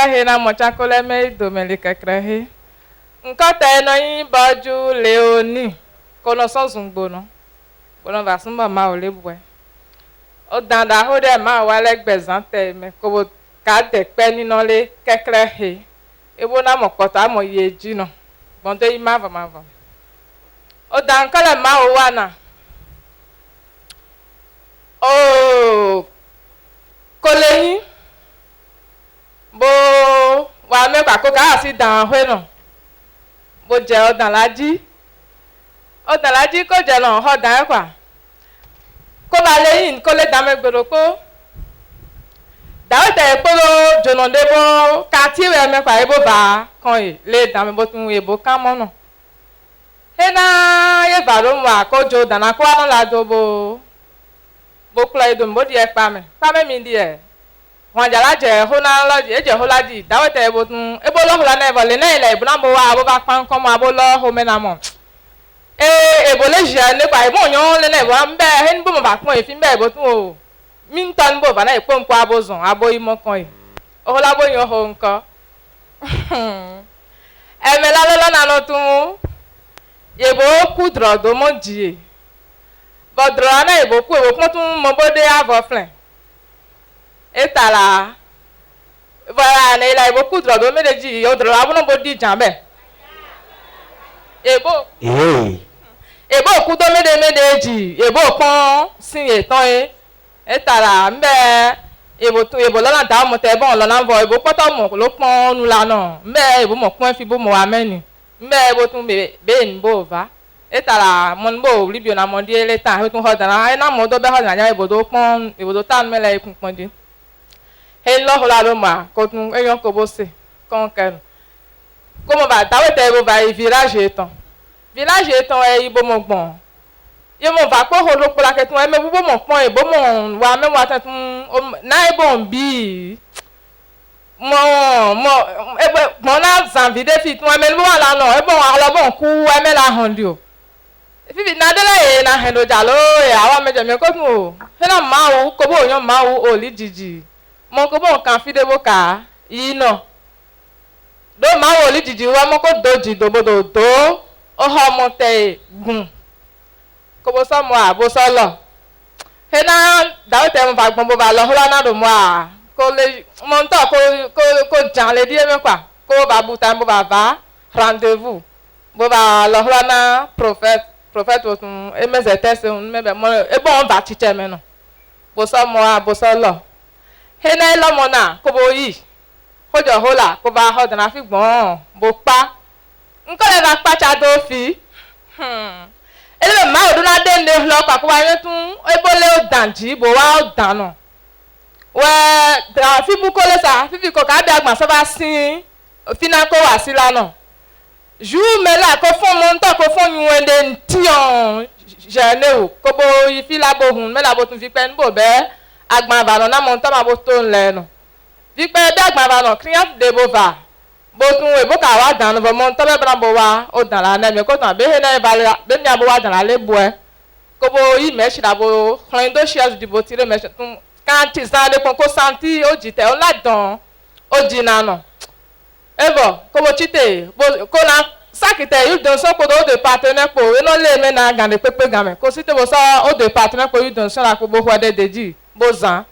kekrehe na mochakole me domeli kekrehe. Nkota no yin boju leoni. Kono sonzungbo no. Bono va sumba ma olebwe. O danda ho de ma wale gbezante me ko ka de pe ni no le kekrehe. Ebo na mokota mo yeji no. Bonde ima va. O dan kala ma o wana. O koleyin bo wa me pa ko ka si dan hwe no. Bo je o dan laji ko je no ho dan kwa. Ko ba leyin ko le dan me gboro ko. Da te polo jono debo ka ti we me pa ebo ba kan e le dan me bo tun ebo kan mo no. He na ye ba ro wa ko jo dan na ko no la do bo kula edo mbo di e pa me mi di e wọn jala je hona loji eje hola di dawete ebo tun ebo lo hola na ebo le na ile ibu na bo wa abo ba pan kan mo abo lo ho me na mo ebo le je ne pa ebo yan le na ebo mbe he ni bo mo ba pon e fi mbe ebo tun o mi ntan bo ba na ipo npo abo zon abo imo kan e o hola bo yan ho nkan e me la lo na no tun ebo ku dro do mo ji bodro na ebo ku ebo pon tun mo bo de avo flen etala voilà ne la ebo ku dro do me de ji o dro abuno bo di jambe ebo ku do me de ji ebo pon sin etan etala mbe ebo lo na da mo te bon lo na vo ebo poto mo lo pon nu la na mbe ebo mo pon fi bo mo ameni mbe ebo tun be nbo va etala mon bo libio na mo di ele tan he tun ho dana na mo do be ho na ebo do pon ebo do tan me la ikun pon di he lo hola lo ma ko tun eyan ko bo se kon kan ko mo ba dawe te ebo ba village etan e ibo mo gbon ye mo va ko ho lo pola ke tun e me bo mo pon ebo mo wa me wa tun na ebo nbi ebo mo na zan vide fi tun e me bo wa la no ebo wa lo bon ku e me la handi o fi na de la e na hendo jalo e awa me je me ko tun o he na ma o ko bo yan ma o li jiji mo ko bon kan fi de bo ka yi no do ma wo li jiji wa mo ko doji do bodo do o ho mo te gun ko bo so mo abo so lo he na da o te mo fa gbon bo ba lo ho la na do mo a ko le mo nto ko jan le die me kwa ko ba bu ta mo ba va rendez-vous bo ba lo ho na prophet o tun e me ze test un me be mo e bon ba chiche me no bo so mo a bo so lo he na lo mo na ko bo yi ho jo hola ko ba ho dana fi gbon bo pa nko le ba pa cha do fi ele ma o do na de ne lo pa ko wa yen tun e bo le o danji bo wa o dan no we da fi bu ko le sa fi ko ka bi agban so ba sin fi na ko wa si la no ju me la ko fon mo nto ko fon yu ende ntion je ne o ko bo yi fi la bo hun me la bo tun fi pe nbo be agban ba no na mo nto ma bo to nle no fi pe be agban ba no client de bo va bo tun e bo ka wa dan no bo mo nto be bran bo wa o dan la na me ko tan be he na ba be mi abo wa dan la le bo e ko bo yi me shi da bo kan do shares di bo ti le me tun kan ti sa le ko santi o jite o la dan o jina no evo ko bo chite bo ko na sakite yu don so ko do de partenaire po e no le me na gan de pepe gan me ko site bo so o de partenaire po yu don so la ko bo ho de deji bo zan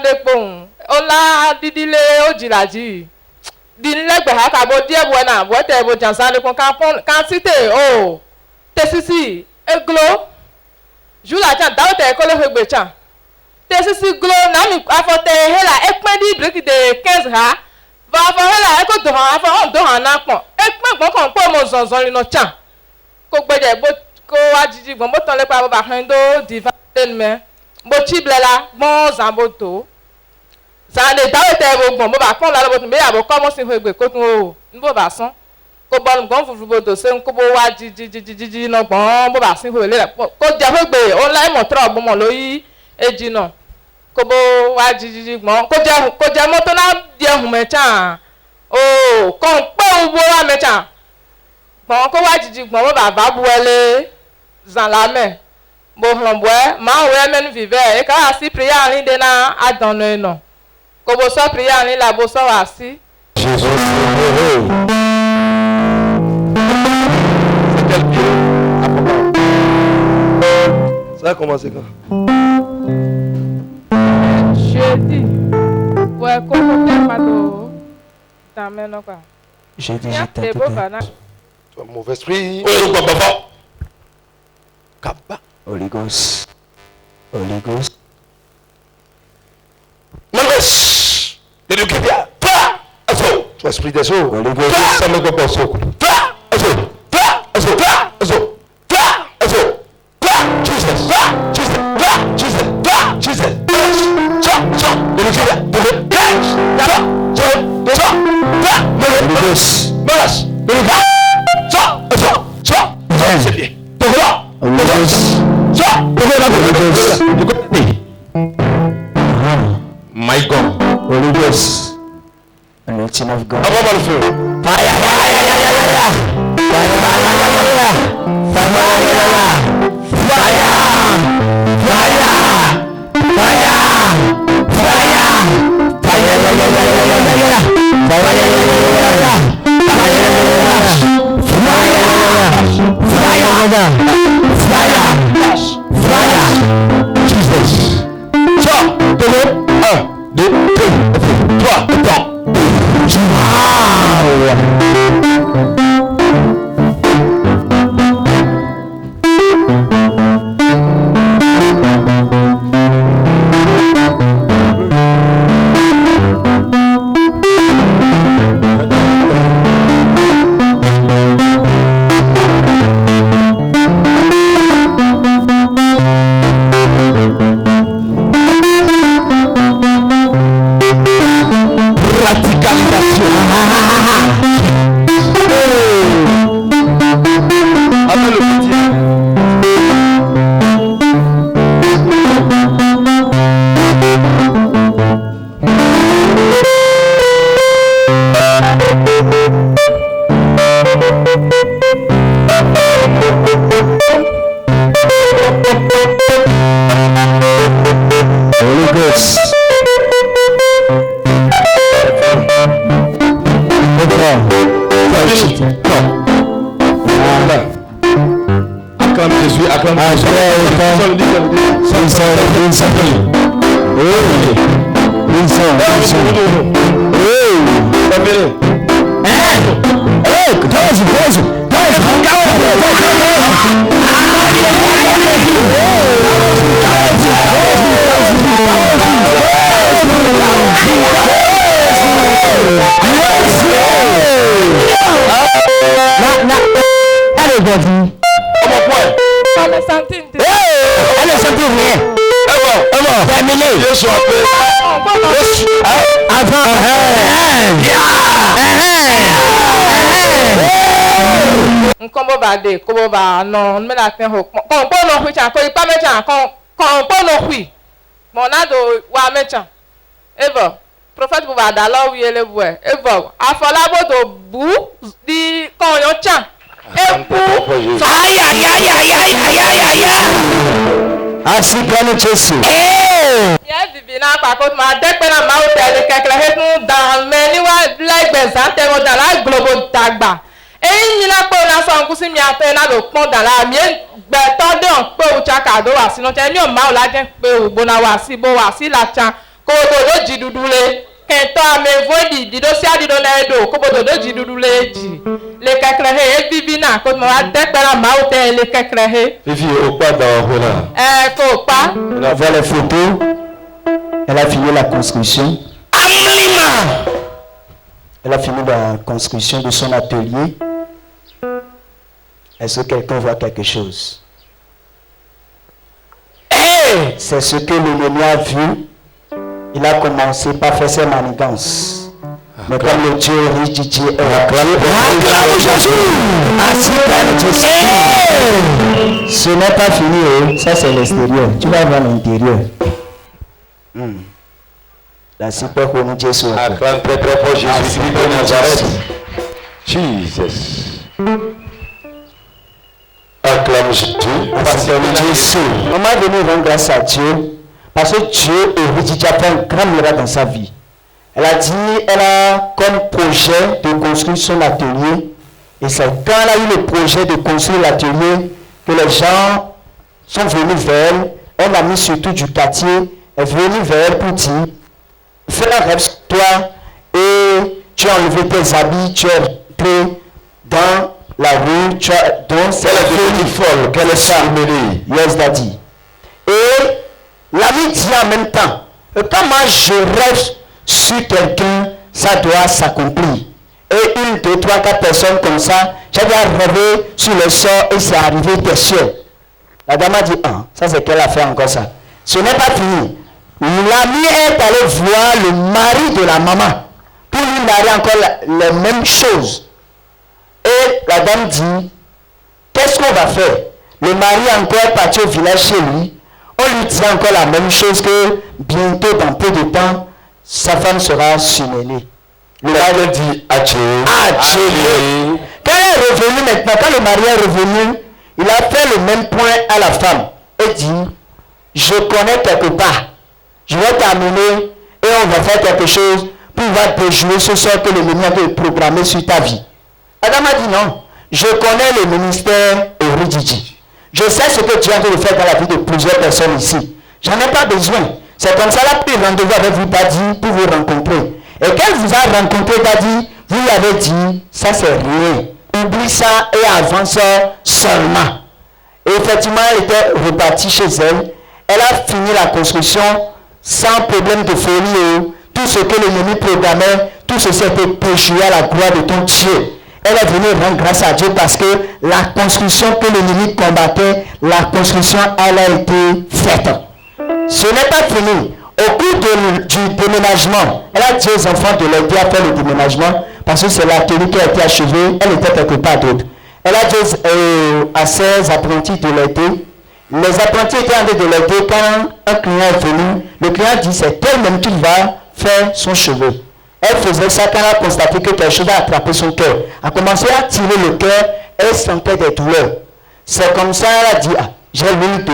de po o la didile o jilaji di legbe ha ka bo die bo na bo te bo jan san le ko kan site o tesisi eglo jula jan dawo te ko le hegbe chan tesisi glo na mi afote hela e pin di break de 15 ha va fa hela e ko do han afa on do han na pon e pin gbon kan po mo zonzon ni no chan ko gbeje bo ko wa jiji gbon bo ton le pa bo ba kan do divine me bo chiblela gbon zan bo to zan de dawo te bo gbon bo ba kon la lo bo tun be ya bo ko mo sin hegbe ko tun o nbo ba san ko bo gbon fufu bo do se ko bo wa jiji no gbon bo ba sin ho le ko je hegbe o la mo tro bo mo lo yi eji no ko bo wa jiji gbon ko je moto na die hun me chan o kon pe u bo wa me chan gbon ko wa jiji gbon bo baba buele zan la me bo hon bo e ma we me nu vive e ka si priya rin de na adon no no Kobo so prière ni la boso wasi. Jésus. C'est quel pied? Ça a commencé quand? Jeudi. Ouais, comment t'es pas do? T'amènes quoi? Jeudi, T'es j'étais beau, tout. Bana. Tu as un mauvais esprit. Holy Ghost. Holy Ghost. Mauvais. Et le qui vient. Tu as esprit des eaux. Holy Ghost. Ça me compose. My God. Holy Ghost. Anointing of God. Avant le feu. Kobo ba non me la ten ho kon po no hui chan ko ipa me chan kon po no hui monado wa me chan evo prophet bu ba da lo wi ele bu evo afola bodo bu di kon yo chan ebu ya Asi plano Jesu. ya bibi na pa ko ma de pe na ma o tele kekele he tun dan me ni wa legbe san te mo da la globo dagba eyin la po na so nkusi mi ape na do pon dan la mi gbe to de on pe o chaka do wa sinu te mi o ma o la je pe o gbona wa si bo wa si la chan ko do ji dudule ke to ame vodi di do si adi do na edo ko bo do ji dudule ji le kekere he e bibi na ko mo wa de pe na ma o te le kekere he Fifi au pas dans là. ko pa On a vu les photos. Elle a fini la construction. Elle a fini la construction de son atelier. Est-ce que quelqu'un voit quelque chose? C'est ce que l'ennemi a vu. Il a commencé par faire ses manigances. Mais comme le Dieu riche du Dieu est ce n'est pas fini, ça c'est l'extérieur. Tu vas voir l'intérieur. La super connue Jésus. Acclame très très fort Jésus de Nazareth. Jesus. Acclame Jésus. On m'a donné une grâce à Dieu parce que Dieu est riche, il a fait un grand miracle dans sa vie. Elle a dit, elle a comme projet de construire son atelier. Et c'est quand elle a eu le projet de construire l'atelier que les gens sont venus vers elle. Elle a mis surtout du quartier, est venue vers elle pour dire, fais un rêve sur toi et tu as enlevé tes habits, tu es rentré dans la rue, tu as donc c'est la folie folle qu'elle est charmée. Yes, daddy. Et l'ami dit en même temps, quand moi je rêve sur quelqu'un, ça doit s'accomplir. Et 1, 2, 3, 4 personnes comme ça, j'avais rêvé sur le sort et c'est arrivé des cieux. La dame a dit, ah, ça c'est qu'elle a fait encore ça. Ce n'est pas fini. L'ami est allé voir le mari de la maman pour lui narrer encore les mêmes choses. Et la dame dit, qu'est-ce qu'on va faire? Le mari est encore parti au village chez lui. On lui dit encore la même chose que bientôt, dans peu de temps, sa femme sera surmêlée. Le mari dit, quand elle est revenue maintenant, quand le mari est revenu, il a fait le même point à la femme. Et dit, je connais quelque part. Je vais t'amener et on va faire quelque chose pour pouvoir te jouer ce sort que le ministère a programmé sur ta vie. Adam a dit non. Je connais le ministère Oridiji. Je sais ce que tu es en train de faire dans la vie de plusieurs personnes ici. J'en ai pas besoin. C'est comme ça la pris rendez-vous avec vous, Daddy, pour vous rencontrer. Et quand vous a rencontré, Daddy, vous lui avez dit, ça c'est rien. Oublie ça et avance seulement. Et effectivement, elle était repartie chez elle. Elle a fini la construction sans problème de folie. Tout ce que l'ennemi programmait, tout ceci était péché à la gloire de ton Dieu. Elle est venue rendre grâce à Dieu parce que la construction que l'ennemi combattait, la construction, elle a été faite. Ce n'est pas fini. Au cours du déménagement, elle a dit aux enfants de l'aider à faire le déménagement parce que c'est l'atelier qui a été achevé, elle était quelque part d'autre. Elle a dit à ses apprentis de l'aider. Les apprentis étaient en train de l'aider quand un client est venu. Le client dit c'est elle-même qu'il va faire son cheveu. Elle faisait ça quand elle a constaté que quelque chose a attrapé son cœur. Elle a commencé à tirer le cœur, elle sentait des douleurs. C'est comme ça elle a dit, ah, j'ai l'huile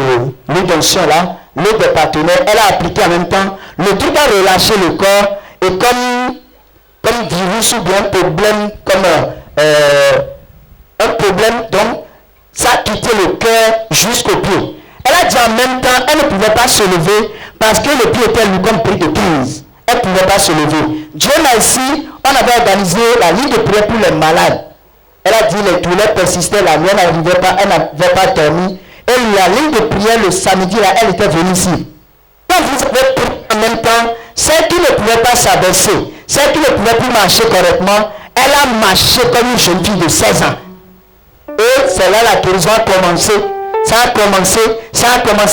d'onction là, l'huile des partenaires, elle a appliqué en même temps. Le truc a relâché le corps et comme virus ou bien un problème, un problème, donc ça a quitté le cœur jusqu'au pied. Elle a dit en même temps, elle ne pouvait pas se lever parce que le pied était lui comme pris de 15. Elle ne pouvait pas se lever. Dieu merci, on avait organisé la ligne de prière pour les malades. Elle a dit les douleurs persistaient, la nuit n'arrivait pas, elle n'avait pas dormi. Et la ligne de prière le samedi, là, elle était venue ici. Quand vous avez prié en même temps, celle qui ne pouvait pas s'abaisser, celle qui ne pouvait plus marcher correctement, elle a marché comme une jeune fille de 16 ans. Et c'est là la guérison a commencé. Ça a commencé,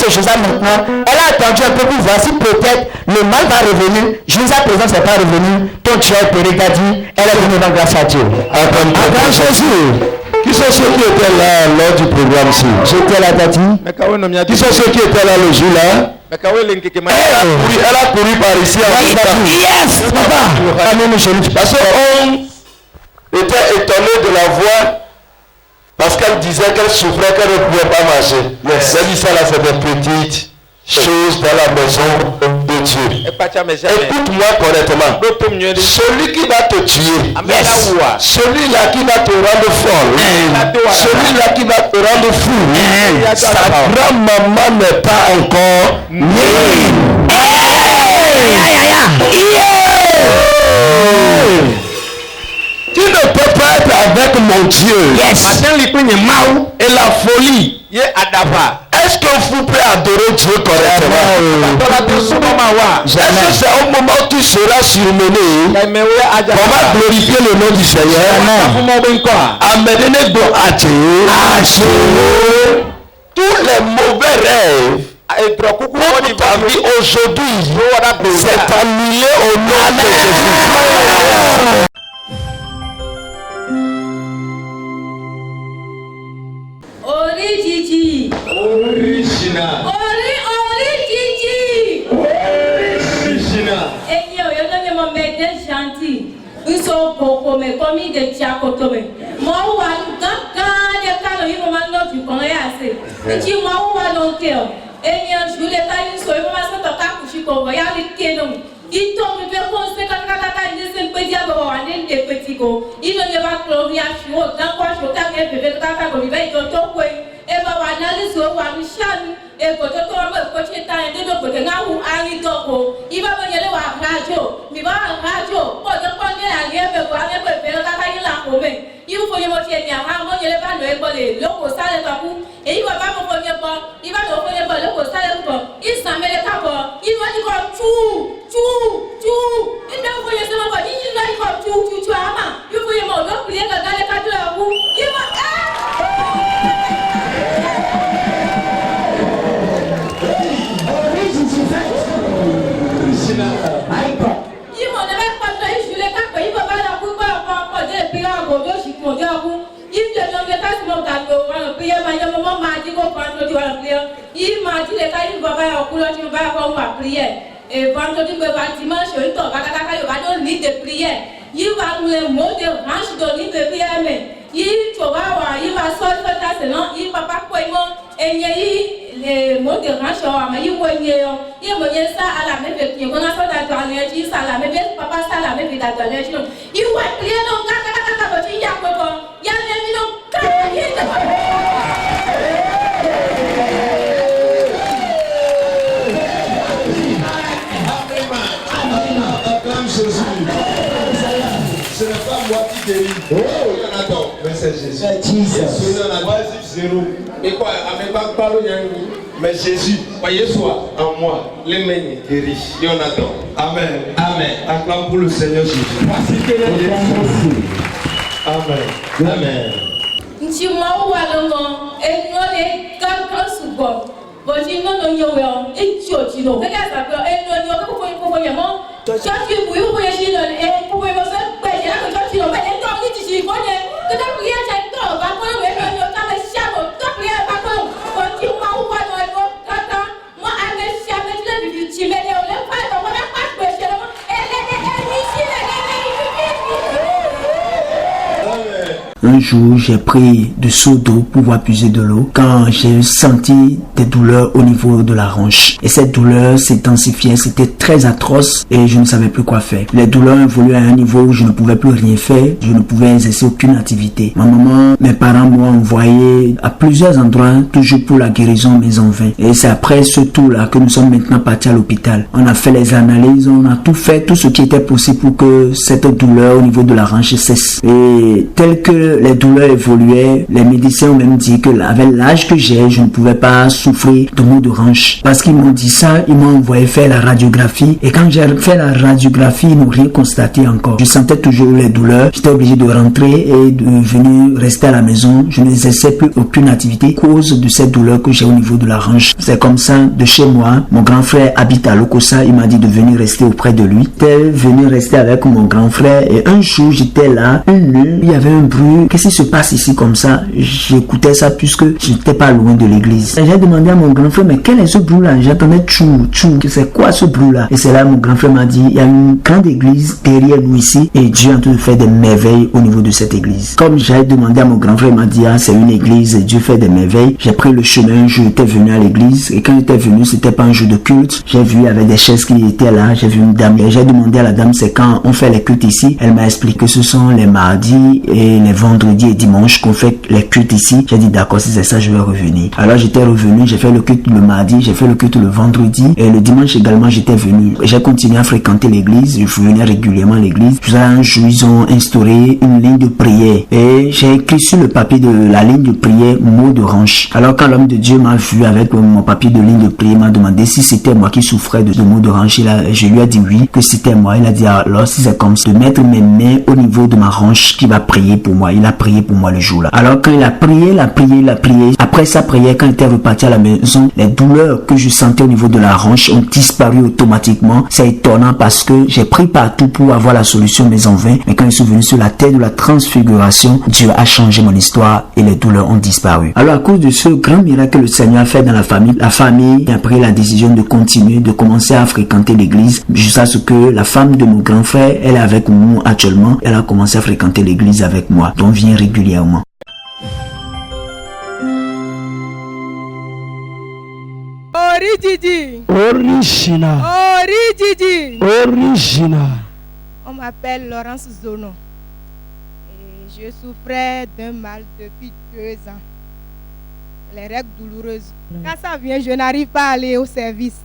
Jésus maintenant. Elle a attendu un peu pour voir si peut-être le mal va revenir. Jusqu'à présent, c'est pas revenu. Ton Dieu est opéré, t'as dit, elle est venue dans grâce à Dieu. Attends, Jésus. Qui sont ceux qui étaient là lors du programme ici? J'étais là, t'as dit. Qui sont ceux qui étaient là le jour-là? Elle a couru par ici. Yes, papa. Parce qu'on était étonné de la voir. Parce qu'elle disait qu'elle souffrait, qu'elle ne pouvait pas marcher. Yes. Elle dit ça là, c'est des petites choses dans la maison de Dieu. Écoute-moi correctement. Celui qui va te tuer, celui-là qui va te rendre folle, celui-là qui va te rendre fou, sa grand-maman n'est pas encore née. Tu ne peux pas être avec mon Dieu. Yes. Et la folie. Est-ce que vous pouvez adorer Dieu correctement? Est-ce que c'est au moment où tu seras surmené qu'on va glorifier le nom du Seigneur? Tous les mauvais rêves pour ta vie aujourd'hui, c'est annulé au nom de Jésus. Orijiji. Original. Orijiji. Original. Et yo ne me mettez gentil. Ils sont beaucoup mais comme ils de Tchakotome. Moi ou à gaga de cano il m'a non tu connais assez. Et tu moi ou à non cœur. Et bien je voulais pas une soirée moi ça t'a couché comme il y a les kenom. Il tombe bien conseil quand wo dan kwa sho ka ke bebe ka ka ko bi be to kwe e ba wa na li so wa mi shan e ko to mo ko che ta e do ko te nga hu ani do ko i ba mo yele wa rajo mi ba rajo ko to ko ne a ye be ko a be be ka ka yi la ko me i fo ye mo che nya ha mo yele ba no e bo le lo ko sa le ka ku e i wa ba mo fo ye bo i ba do fo ye bo lo ko sa le ko i sa me le ka bo i wa di ko chu i do fo ye se mo bo i na di ko chu ama i fo ye mo lo ku ye ka ga le ka tu la ku i ma vendredi dimanche il va donner des prières il va nous les mots de range donner des prières mais il va sortir ça sinon il va pas quoi et les mots de range mais il va ça à la même vie on a ça dans l'énergie ça la même papa ça la même vie dans l'énergie il va prier donc il y a quoi il y a les millions ce n'est pas moi qui guéris. Attends, mais c'est Jésus. Mais Jésus, voyez soit en moi, les mains guéris. Amen. Amen. Acclame pour le Seigneur Jésus. Amen. Amen. Un jour, j'ai pris du seau d'eau pour pouvoir puiser de l'eau quand j'ai senti des douleurs au niveau de la hanche. Et cette douleur s'intensifiait, c'était très atroce et je ne savais plus quoi faire. Les douleurs évoluaient à un niveau où je ne pouvais plus rien faire, je ne pouvais exercer aucune activité. Ma maman, mes parents m'ont envoyé à plusieurs endroits, toujours pour la guérison, mais en vain. Et c'est après ce tour-là que nous sommes maintenant partis à l'hôpital. On a fait les analyses, on a tout fait, tout ce qui était possible pour que cette douleur au niveau de la hanche cesse. Et tel que les douleurs évoluaient, les médecins ont même dit que avec l'âge que j'ai, je ne pouvais pas souffrir de maux de hanche. Parce qu'ils m'ont dit ça, ils m'ont envoyé faire la radiographie. Et quand j'ai fait la radiographie, ils n'ont rien constaté encore. Je sentais toujours les douleurs. J'étais obligé de rentrer et de venir rester à la maison. Je n'exerçais plus aucune activité à cause de cette douleur que j'ai au niveau de la hanche. C'est comme ça, de chez moi, mon grand frère habite à Lokossa. Il m'a dit de venir rester auprès de lui. J'étais venu rester avec mon grand frère et un jour, j'étais là, une nuit, il y avait un bruit. Qu'est-ce qui se passe ici comme ça? J'écoutais ça puisque je n'étais pas loin de l'église. J'ai demandé à mon grand frère, mais quel est ce bruit-là? J'entendais tchou, tchou. C'est quoi ce bruit-là? Et c'est là mon grand frère m'a dit, il y a une grande église derrière nous ici et Dieu est en train de faire des merveilles au niveau de cette église. Comme j'ai demandé à mon grand frère, il m'a dit, ah, c'est une église et Dieu fait des merveilles. J'ai pris le chemin, j'étais venu à l'église et quand j'étais venu, c'était pas un jour de culte. J'ai vu avec des chaises qui étaient là, j'ai vu une dame et j'ai demandé à la dame, c'est quand on fait les cultes ici. Elle m'a expliqué que ce sont les mardis et les vendredis et dimanches qu'on fait les cultes ici. J'ai dit d'accord, si c'est ça, je vais revenir. Alors j'étais revenu, j'ai fait le culte le mardi, j'ai fait le culte le vendredi et le dimanche également j'étais venu. J'ai continué à fréquenter l'église, je venais régulièrement à l'église. Puis un jour ils ont instauré une ligne de prière et j'ai écrit sur le papier de la ligne de prière mot de hanche. Alors quand l'homme de Dieu m'a vu avec mon papier de ligne de prière, il m'a demandé si c'était moi qui souffrais de mot de hanche. Je lui ai dit oui, que c'était moi. Il a dit alors si c'est comme ça, de mettre mes mains au niveau de ma hanche qui va prier pour moi. Il a prié pour moi le jour-là. Alors quand il a prié, après sa prière, quand il était reparti à la maison, les douleurs que je sentais au niveau de la hanche ont disparu automatiquement. C'est étonnant parce que j'ai pris partout pour avoir la solution, mais en vain. Mais quand je suis venu sur la terre de la transfiguration, Dieu a changé mon histoire et les douleurs ont disparu. Alors à cause de ce grand miracle que le Seigneur a fait dans la famille a pris la décision de continuer, de commencer à fréquenter l'église jusqu'à ce que la femme de mon grand frère, elle est avec nous actuellement, elle a commencé à fréquenter l'église avec moi, donc vient régulièrement. Original. On m'appelle Laurence Zono. Et Je souffrais d'un mal depuis 2 ans. Les règles douloureuses. Quand ça vient, je n'arrive pas à aller au service.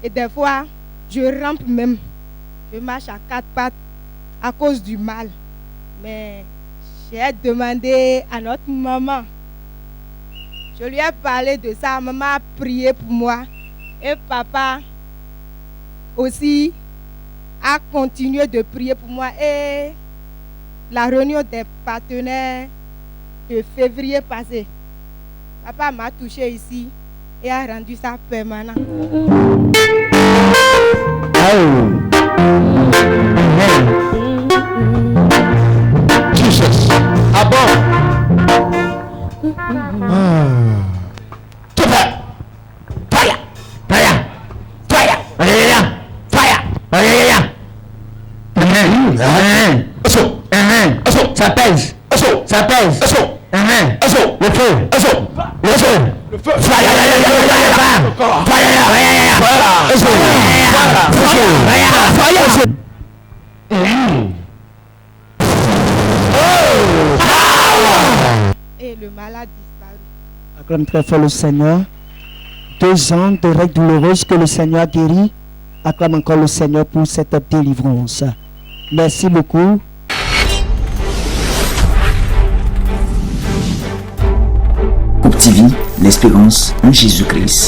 Et des fois, je rampe même. Je marche à 4 pattes à cause du mal. Mais j'ai demandé à notre maman. Je lui ai parlé de ça. Maman a prié pour moi. Et papa aussi a continué de prier pour moi. Et la réunion des partenaires de février passé, papa m'a touché ici et a rendu ça permanent. Jesus. Ah bon? Fire! Fire! Fire! Fire! Fire! Ça pèse. Ça pèse. Le feu. Le feu. Le feu. Fire! Et le malade disparu. Acclame très fort le Seigneur. 2 ans de règles douloureuses que le Seigneur a guéri. Acclame encore le Seigneur pour cette délivrance. Merci beaucoup. Coupe TV, l'espérance en Jésus-Christ.